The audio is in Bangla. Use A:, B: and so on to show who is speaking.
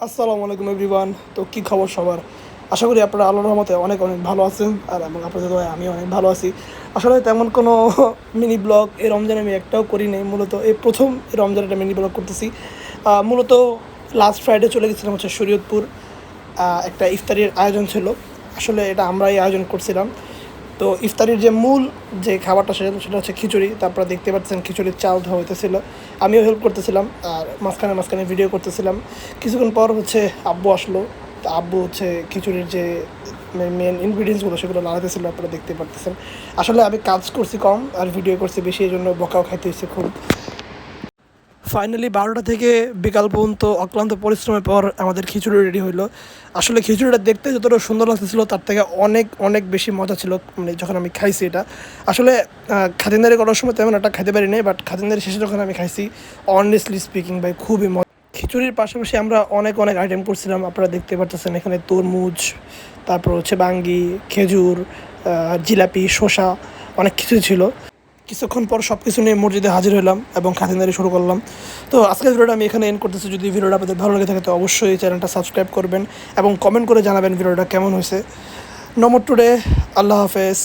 A: আসসালামু আলাইকুম এভরিওয়ান। তো কী খবর সবার? আশা করি আপনারা আল্লাহর রহমতে অনেক অনেক ভালো আছেন আর এবং আপনাদের দয়ায় আমি অনেক ভালো আছি। আসলে তেমন কোনো মিনি ব্লগ এই রমজানে আমি একটাও করি নাই। মূলত এই ১ম রমজানে একটা মিনি ব্লগ করতেছি। মূলত লাস্ট ফ্রাইডে চলে গেছিলাম হচ্ছে শরীয়তপুর। একটা ইফতারির আয়োজন ছিল। আসলে এটা আমরাই আয়োজন করছিলাম। তো ইফতারির যে মূল যে খাবারটা সেটা হচ্ছে খিচুড়ি। তো আপনারা দেখতে পাচ্ছেন খিচুড়ির চাল ধোয়া হইতেছিল। আমিও হেল্প করতেছিলাম আর মাঝখানে ভিডিও করতেছিলাম। কিছুক্ষণ পর হচ্ছে আব্বু আসলো। তো আব্বু হচ্ছে খিচুড়ির যে মেন ইনগ্রিডিয়েন্টসগুলো সেগুলো লাগাতেছিল, আপনারা দেখতে পারতেছেন। আসলে আমি কাজ করছি কম আর ভিডিও করছি বেশি, এই জন্য বকাও খাইতে হচ্ছে খুব। ফাইনালি ১২টা থেকে বিকাল পর্যন্ত অক্লান্ত পরিশ্রমের পর আমাদের খিচুড়ি রেডি হইলো। আসলে খিচুড়িটা দেখতে যতটা সুন্দর লাগতেছিল তার থেকে অনেক অনেক বেশি মজা ছিল মানে যখন আমি খাইছি এটা। আসলে খাতিরদারি করার সময় তেমন একটা খাইতে পারি নাই, বাট খাতিরদারি শেষে যখন আমি খাইছি অনেস্টলি স্পিকিং ভাই খুবই মজা। খিচুড়ির পাশাপাশি আমরা অনেক অনেক আইটেম করছিলাম, আপনারা দেখতে পাচ্ছেন এখানে তরমুজ, তারপর হচ্ছে বাঙ্গি, খেজুর, জিলাপি, শসা, অনেক কিছু ছিল। কিছুক্ষণ পর সব কিছু নিয়ে মসজিদে হাজির হলাম এবং খাতিরদারি শুরু করলাম। তো আজকের ভিডিওটা আমি এখানে এন্ড করতেছি। যদি ভিডিওটা আপনাদের ভালো লেগে থাকে তো অবশ্যই এই চ্যানেলটা সাবস্ক্রাইব করবেন এবং কমেন্ট করে জানাবেন ভিডিওটা কেমন হয়েছে। নমর টুডে, আল্লাহ হাফেজ।